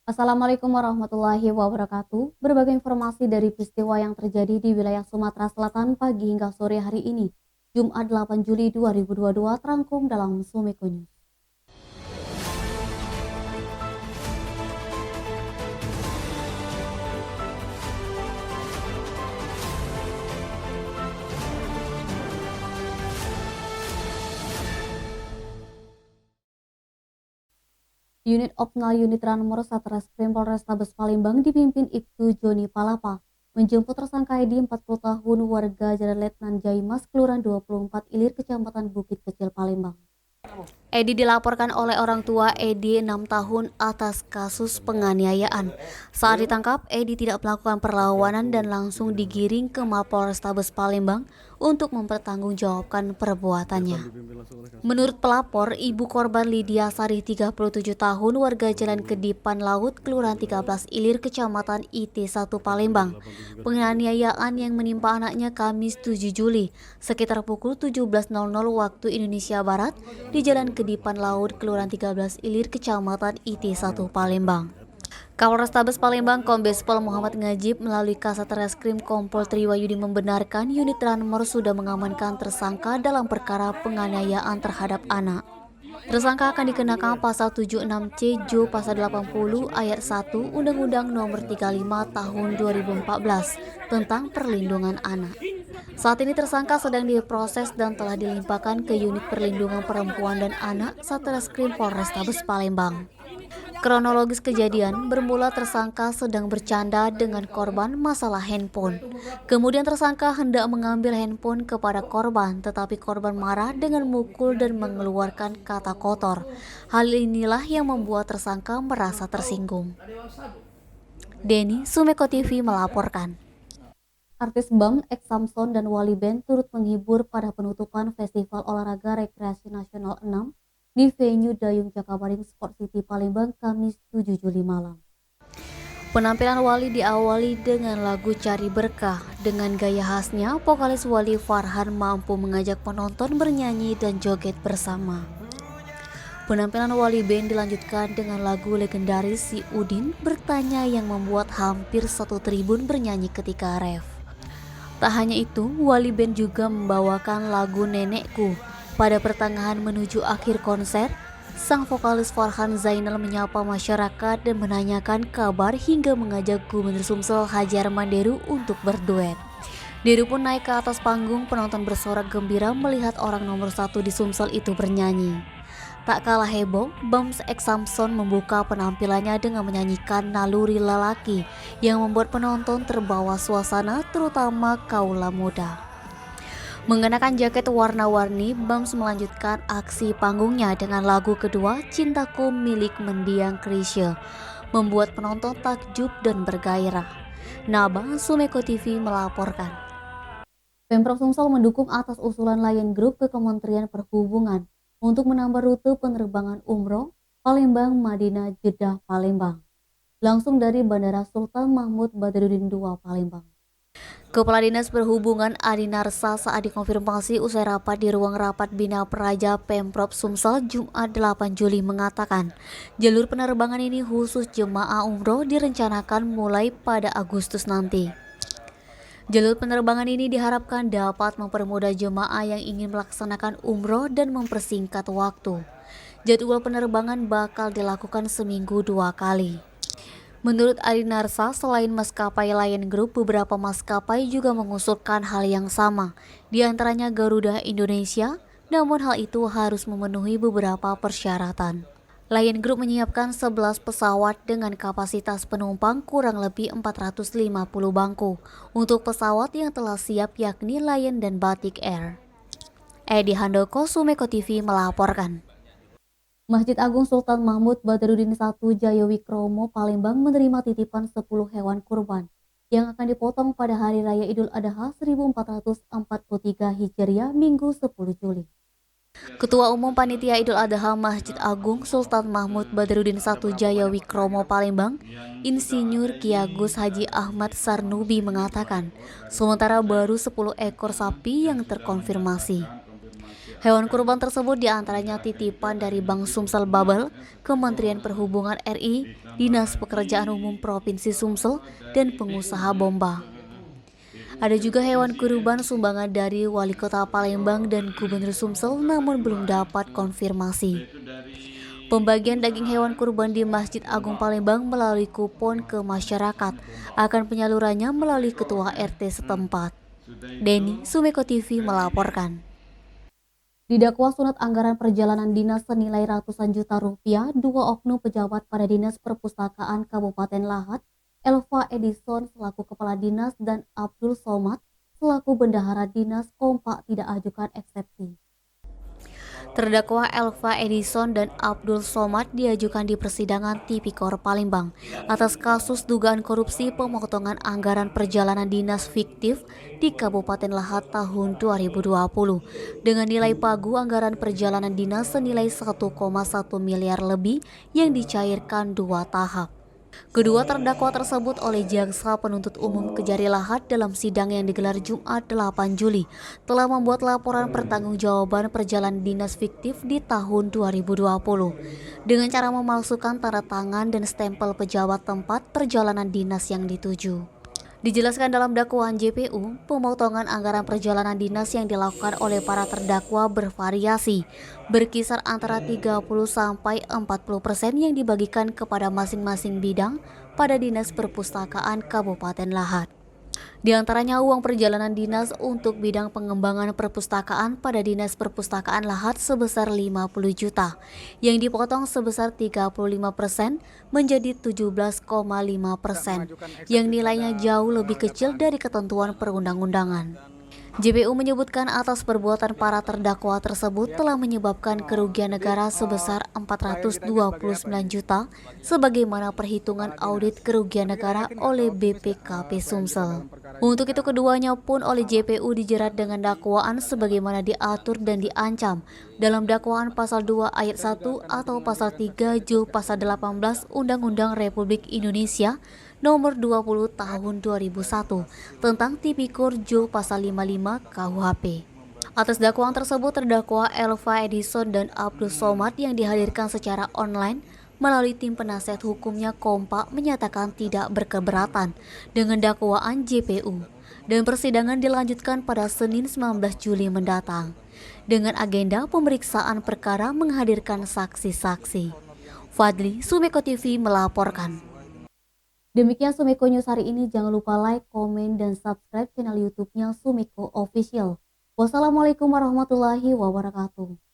Assalamualaikum warahmatullahi wabarakatuh. Berbagai informasi dari peristiwa yang terjadi di wilayah Sumatera Selatan pagi hingga sore hari ini, Jumat 8 Juli 2022 terangkum dalam Sumiko News. Unit Opnal Unit Ranmor Satreskrim Polrestabes Palembang dipimpin Ibtu Joni Palapa menjemput tersangka Edi 40 tahun warga Jalan Letnan Jaimas, Kelurahan 24 Ilir, Kecamatan Bukit Kecil, Palembang. Edi dilaporkan oleh orang tua Edi 6 tahun atas kasus penganiayaan. Saat ditangkap, Edi tidak melakukan perlawanan dan langsung digiring ke Mapolrestabes Palembang untuk mempertanggungjawabkan perbuatannya. Menurut pelapor, ibu korban Lydia Sari 37 tahun warga Jalan Kedipan Laut, Kelurahan 13 Ilir, Kecamatan IT1 Palembang. Penganiayaan yang menimpa anaknya Kamis 7 Juli sekitar pukul 17.00 waktu Indonesia Barat di Jalan Kedipan Laut, Kelurahan 13 Ilir, Kecamatan IT1 Palembang. Kapolrestabes Palembang Kombes Pol Muhammad Ngajib melalui Kasat Reskrim Kompol Triwayudi membenarkan unit Ranmor sudah mengamankan tersangka dalam perkara penganiayaan terhadap anak. Tersangka akan dikenakan pasal 76C Jo pasal 80 ayat 1 Undang-Undang Nomor 35 Tahun 2014 tentang perlindungan anak. Saat ini tersangka sedang diproses dan telah dilimpahkan ke unit perlindungan perempuan dan anak Satreskrim Polrestabes Palembang. Kronologis kejadian bermula tersangka sedang bercanda dengan korban masalah handphone. Kemudian tersangka hendak mengambil handphone kepada korban, tetapi korban marah dengan mukul dan mengeluarkan kata kotor. Hal inilah yang membuat tersangka merasa tersinggung. Denny, Sumiko TV melaporkan. Artis BAM, X Samson dan Wali Band turut menghibur pada penutupan Festival Olahraga Rekreasi Nasional 6 di venue Dayung Jakabaring Sport City Palembang Kamis 7 Juli malam. Penampilan Wali diawali dengan lagu Cari Berkah. Dengan gaya khasnya, vokalis Wali Farhan mampu mengajak penonton bernyanyi dan joget bersama. Penampilan Wali Band dilanjutkan dengan lagu legendaris Si Udin Bertanya yang membuat hampir satu tribun bernyanyi ketika ref. Tak hanya itu, Wali Band juga membawakan lagu Nenekku. Pada pertengahan menuju akhir konser, sang vokalis Farhan Zainal menyapa masyarakat dan menanyakan kabar hingga mengajak Gubernur Sumsel Haji Arman Deru untuk berduet. Deru pun naik ke atas panggung, penonton bersorak gembira melihat orang nomor 1 di Sumsel itu bernyanyi. Tak kalah heboh, Bams X Samson membuka penampilannya dengan menyanyikan Naluri Lelaki yang membuat penonton terbawa suasana, terutama kaula muda. Mengenakan jaket warna-warni, Bams melanjutkan aksi panggungnya dengan lagu kedua Cintaku milik Mendiang Krisya, membuat penonton takjub dan bergairah. Nabang, Sumiko TV melaporkan. Pemprov Sumsel mendukung atas usulan Lion Group ke Kementerian Perhubungan untuk menambah rute penerbangan umroh Palembang, Madinah, Jeddah, Palembang. Langsung dari Bandara Sultan Mahmud Badruddin II, Palembang. Kepala Dinas Perhubungan Adi Narsa saat dikonfirmasi usai rapat di ruang rapat Bina Praja Pemprov Sumsel Jumat 8 Juli mengatakan jalur penerbangan ini khusus jemaah umroh direncanakan mulai pada Agustus nanti. Jalur penerbangan ini diharapkan dapat mempermudah jemaah yang ingin melaksanakan umroh dan mempersingkat waktu. Jadwal penerbangan bakal dilakukan seminggu 2 kali. Menurut Adi Narsa, selain maskapai Lion Group, beberapa maskapai juga mengusulkan hal yang sama, di antaranya Garuda Indonesia, namun hal itu harus memenuhi beberapa persyaratan. Lion Group menyiapkan 11 pesawat dengan kapasitas penumpang kurang lebih 450 bangku untuk pesawat yang telah siap yakni Lion dan Batik Air. Edi Handoko, Sumiko TV melaporkan. Masjid Agung Sultan Mahmud Badruddin I Jayawikromo Palembang menerima titipan 10 hewan kurban yang akan dipotong pada Hari Raya Idul Adha 1443 Hijriah Minggu 10 Juli. Ketua Umum Panitia Idul Adha Masjid Agung Sultan Mahmud Badruddin I Jayawikromo Palembang, Insinyur Ki Agus Haji Ahmad Sarnubi mengatakan, sementara baru 10 ekor sapi yang terkonfirmasi. Hewan kurban tersebut diantaranya titipan dari Bank Sumsel Babel, Kementerian Perhubungan RI, Dinas Pekerjaan Umum Provinsi Sumsel, dan pengusaha bomba. Ada juga hewan kurban sumbangan dari Wali Kota Palembang dan Gubernur Sumsel namun belum dapat konfirmasi. Pembagian daging hewan kurban di Masjid Agung Palembang melalui kupon ke masyarakat akan penyalurannya melalui Ketua RT setempat. Denny, Sumeko TV melaporkan. Didakwa sunat anggaran perjalanan dinas senilai ratusan juta rupiah, dua oknum pejabat pada Dinas Perpustakaan Kabupaten Lahat, Elva Edison selaku Kepala Dinas dan Abdul Somad selaku Bendahara Dinas kompak tidak ajukan eksepsi. Terdakwa Elva Edison dan Abdul Somad diajukan di persidangan Tipikor Palembang atas kasus dugaan korupsi pemotongan anggaran perjalanan dinas fiktif di Kabupaten Lahat tahun 2020 dengan nilai pagu anggaran perjalanan dinas senilai 1,1 miliar lebih yang dicairkan 2 tahap. Kedua terdakwa tersebut oleh Jaksa Penuntut Umum Kejari Lahat dalam sidang yang digelar Jumat 8 Juli telah membuat laporan pertanggungjawaban perjalanan dinas fiktif di tahun 2020 dengan cara memalsukan tanda tangan dan stempel pejabat tempat perjalanan dinas yang dituju. Dijelaskan dalam dakwaan JPU, pemotongan anggaran perjalanan dinas yang dilakukan oleh para terdakwa bervariasi, berkisar antara 30 sampai 40% yang dibagikan kepada masing-masing bidang pada Dinas Perpustakaan Kabupaten Lahat. Di antaranya uang perjalanan dinas untuk bidang pengembangan perpustakaan pada Dinas Perpustakaan Lahat sebesar 50 juta, yang dipotong sebesar 35% menjadi 17,5%, yang nilainya jauh lebih kecil dari ketentuan perundang-undangan. JPU menyebutkan atas perbuatan para terdakwa tersebut telah menyebabkan kerugian negara sebesar 429 juta sebagaimana perhitungan audit kerugian negara oleh BPKP Sumsel. Untuk itu keduanya pun oleh JPU dijerat dengan dakwaan sebagaimana diatur dan diancam dalam dakwaan pasal 2 ayat 1 atau pasal 3 J pasal 18 Undang-Undang Republik Indonesia Nomor 20 Tahun 2001 tentang Tipikor J pasal 55 KUHP. Atas dakwaan tersebut terdakwa Elva Edison dan Abdul Somad yang dihadirkan secara online melalui tim penasihat hukumnya kompak menyatakan tidak berkeberatan dengan dakwaan JPU dan persidangan dilanjutkan pada Senin 19 Juli mendatang dengan agenda pemeriksaan perkara menghadirkan saksi-saksi. Fadli, Sumeko TV melaporkan. Demikian Sumeko News hari ini. Jangan lupa like, komen, dan subscribe channel YouTube-nya Sumeko Official. Wassalamualaikum warahmatullahi wabarakatuh.